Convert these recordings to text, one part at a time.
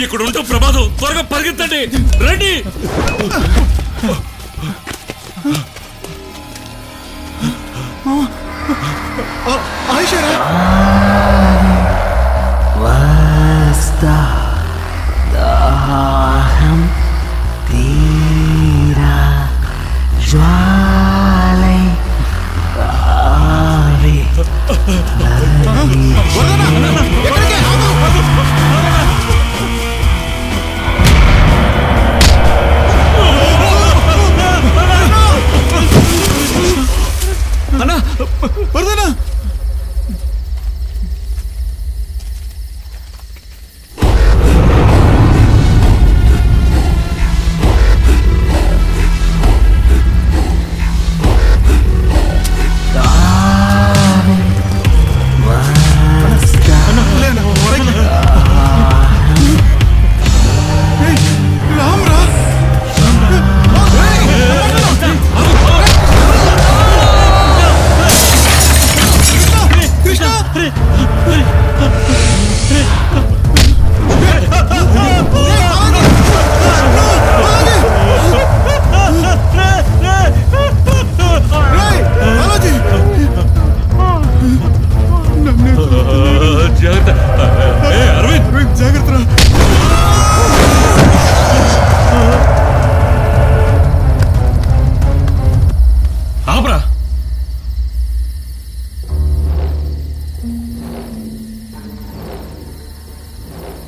ఇక్కడ ఉంటే ప్రమాదం, త్వరగా పరిగెత్తండి, రండి. దాహం తీరా జ్వాలై ఆవి అన్నా వరదనా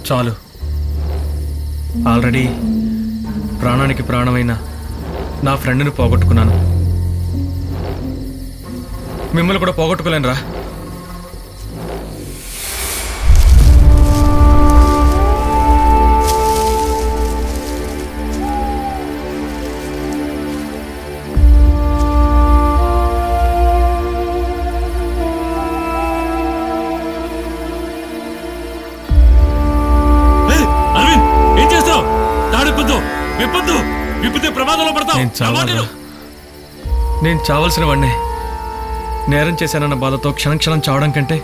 చాలు. ఆల్రెడీ ప్రాణానికి ప్రాణమైన నా ఫ్రెండ్ని పోగొట్టుకున్నాను. మిమ్మల్ని కూడా పోగొట్టుకోలేనురా. నేను చావాల్సిన వాడినే. నేరం చేశానన్న బాధతో క్షణం క్షణం చావడం కంటే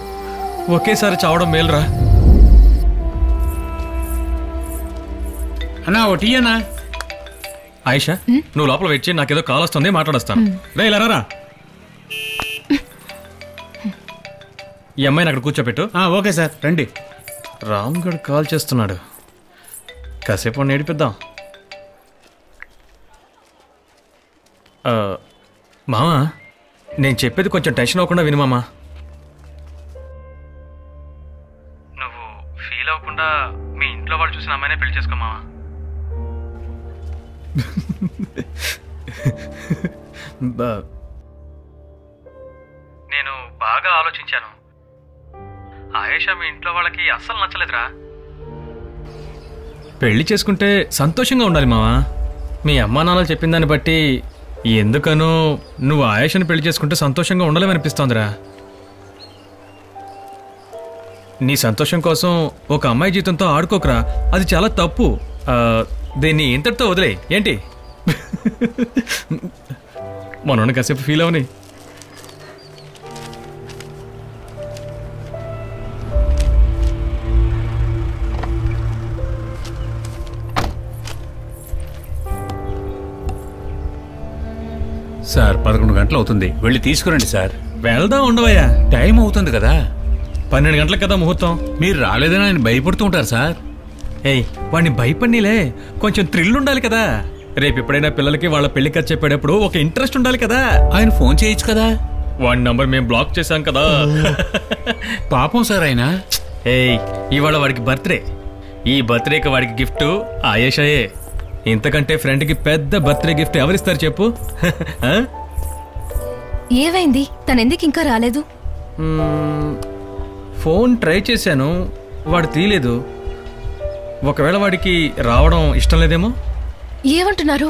ఒకేసారి చావడం మేలురా. అన్నా ఒకటి అన్నా. ఆయిషా, నువ్వు లోపల వెయిట్ చేయి, నాకేదో కాల్ వస్తుంది, మాట్లాడొస్తాను. రే ఇలా రా. ఈ అమ్మాయిని అక్కడ కూర్చోపెట్టు. ఓకే సార్, రండి. రామ్గఢ్ కాల్ చేస్తున్నాడు, కాసేపు నేడిపిద్దాం. మామా, నేను చెప్పేది కొంచెం టెన్షన్ అవ్వకుండా విను మామా. నువ్వు ఫీల్ అవ్వకుండా మీ ఇంట్లో వాళ్ళు చూసిన అమ్మాయినే పెళ్లి చేసుకో మామా. నేను బాగా ఆలోచించాను. ఆయేషా మీ ఇంట్లో వాళ్ళకి అస్సలు నచ్చలేదురా. పెళ్లి చేసుకుంటే సంతోషంగా ఉండాలి మావా. మీ అమ్మా నాన్నలు చెప్పిన దాన్ని బట్టి ఎందుకనో నువ్వు ఆయేషాని పెళ్లి చేసుకుంటే సంతోషంగా ఉండలేమనిపిస్తోందిరా. నీ సంతోషం కోసం ఒక అమ్మాయి జీవితంతో ఆడుకోకరా, అది చాలా తప్పు. దీన్ని ఇంతటితో వదిలే ఏంటి? మనోని కాసేపు ఫీల్ అవని. సార్ 11 గంటలు అవుతుంది, వెళ్ళి తీసుకురండి సార్. వెళ్దాం, ఉండవయ్యా, టైం అవుతుంది కదా. 12 గంటలకు కదా ముహూర్తం. మీరు రాలేదని ఆయన భయపడుతూ ఉంటారు సార్. ఏయ్, వాడిని భయపడినిలే, కొంచెం థ్రిల్ ఉండాలి కదా. రేపు ఎప్పుడైనా పిల్లలకి వాళ్ళ పెళ్లి ఖర్చు చెప్పేటప్పుడు ఒక ఇంట్రెస్ట్ ఉండాలి కదా. ఆయన ఫోన్ చేయొచ్చు కదా. వాడి నంబర్ మేము బ్లాక్ చేశాం కదా. పాపం సార్ ఆయన. ఏయ్, ఇవాళ వాడికి బర్త్డే. ఈ బర్త్డేకి వాడికి గిఫ్ట్ ఆయేషాయే. ఇంతకంటే ఫ్రెండ్కి పెద్ద బర్త్డే గిఫ్ట్ ఎవరిస్తారు చెప్పు? ఏమైంది? తనెందుకు ఇంకా రాలేదు? ఫోన్ ట్రై చేశాను, వాడు తీయలేదు. ఒకవేళ వాడికి రావడం ఇష్టం లేదేమో. ఏమంటున్నారు?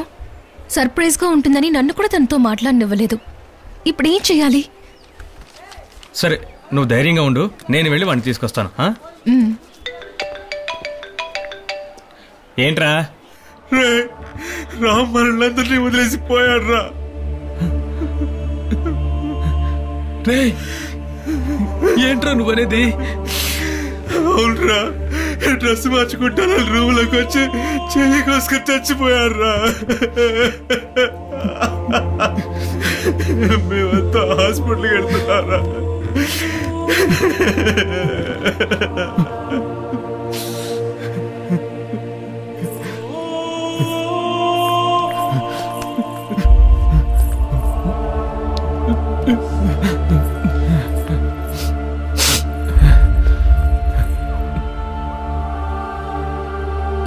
సర్ప్రైజ్గా ఉంటుందని నన్ను కూడా తనతో మాట్లాడనివ్వలేదు. ఇప్పుడు ఏం చెయ్యాలి? సరే, నువ్వు ధైర్యంగా ఉండు, నేను వెళ్ళి వాడిని తీసుకొస్తాను. ఏంట్రా? రామ్ మనల్ని వదిలేసిపోయాడు రా. ఏంట్రా నువ్వనేది? అవునరా, డ్రెస్ మార్చుకుంటాను రూమ్లోకి వచ్చి చెయ్యి కోసుకొని చచ్చిపోయాడు రా. మేమంతా హాస్పిటల్కి వెళ్తున్నారా.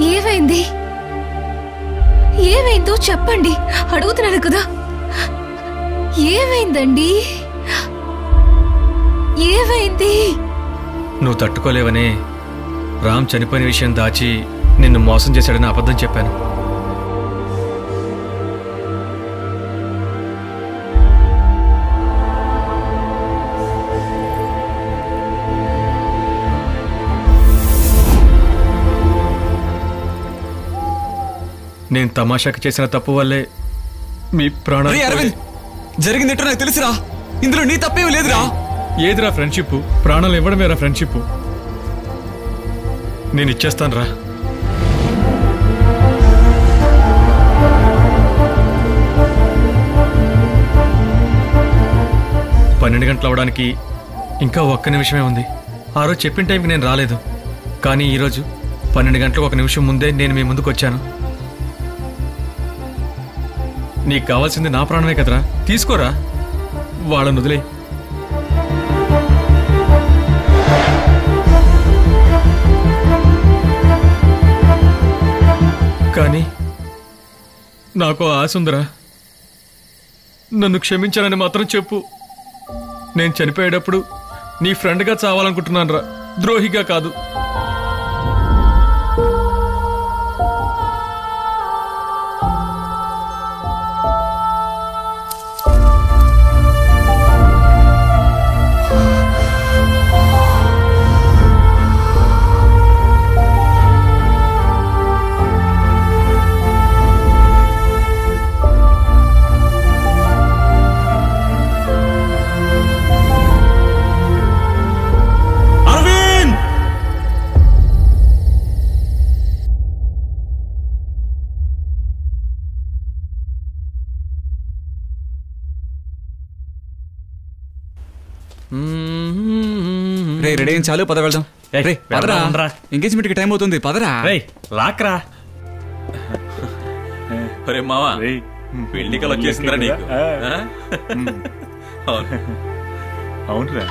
ఏమైంది? ఏమైందో చెప్పండి, అడుగుతున్నాను కదా. ఏమైందండి? ఏమైంది? నువ్వు తట్టుకోలేవని రామ్ చనిపోయిన విషయం దాచి నిన్ను మోసం చేశాడని అబద్ధం చెప్పాను. నేను తమాషాకి చేసిన తప్పు వల్లే మీ ప్రాణాలు. అరవింద్, జరిగిందేంటో నాకు తెలుసురా. ఇందులో నీ తప్పేమీ లేదురా. ఏదిరా ఫ్రెండ్షిప్? ప్రాణాలు ఇవ్వడమేరా ఫ్రెండ్షిప్. నేను ఇచ్చేస్తాను రా. పన్నెండు గంటలు అవడానికి ఇంకా 1 నిమిషమే ఉంది. ఆ రోజు చెప్పిన టైంకి నేను రాలేదు, కానీ ఈరోజు 12 గంటలకు 1 నిమిషం ముందే నేను మీ ముందుకు వచ్చాను. నీకు కావాల్సింది నా ప్రాణమే కదరా, తీసుకోరా. వాళ్ళను వదిలే. కానీ నాకు ఆశ ఉందిరా. నన్ను క్షమించాలని మాత్రం చెప్పు. నేను చనిపోయేటప్పుడు నీ ఫ్రెండ్గా చావాలనుకుంటున్నాను రా, ద్రోహిగా కాదు. రే, రెడీ అయిన చాలు, పద వెళ్దాం. రే, పదరా. ఎంగేజ్మెంట్ కి టైం అవుతుంది, పదరా. లాక్రా. అరే మావా, పెళ్లికలు వచ్చేసిందిరా నీకు. అవునరా.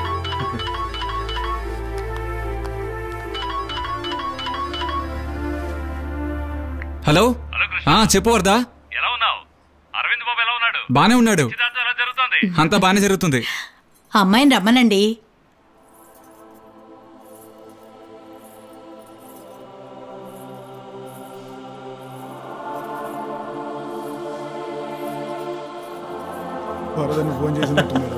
హలో, చెప్పు వరదా. ఎలా ఉన్నావు? అరవింద్ బాబు ఎలా ఉన్నాడు? బానే ఉన్నాడు, ఎలా జరుగుతుంది? అంతా బానే జరుగుతుంది. అమ్మాయిని రమ్మనండి. వరదని ఫోన్ చేసినట్టున్నాడు.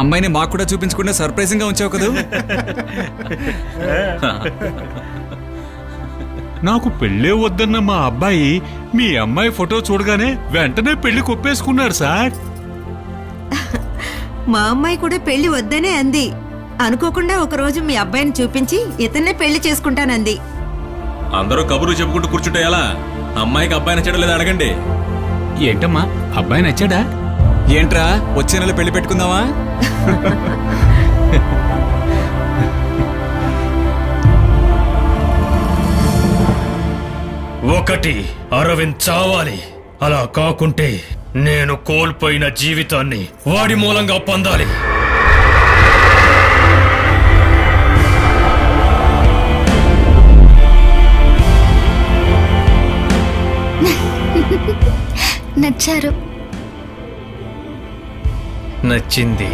అమ్మాయిని మాకు కూడా చూపించకుండా సర్ప్రైజింగ్ గా ఉంచావు కదా. నాకు పెళ్ళే వద్దన్న మా అబ్బాయి మీ అమ్మాయి ఫోటో చూడగానే వెంటనే పెళ్లి కొప్పేసుకున్నాడు సార్. మా అమ్మాయి కూడా పెళ్లి వద్దనే అంది. అనుకోకుండా ఒకరోజు మీ అబ్బాయిని చూపించి ఇతన్నే పెళ్లి చేసుకుంటానంది. అందరూ కబుర్లు చెప్పుకుంటూ కూర్చుంటే ఎలా? అమ్మాయికి అబ్బాయి నచ్చడం లేదా అడగండి. ఏంటమ్మా అబ్బాయి నచ్చాడా? ఏంట్రా వచ్చే నెల పెళ్లి పెట్టుకుందామా? ఒకటి అరవింద్ చావాలి. అలా కాకుంటే నేను కోల్పోయిన జీవితాన్ని వాడి మూలంగా పొందాలి. నచ్చారు. నచ్చింది.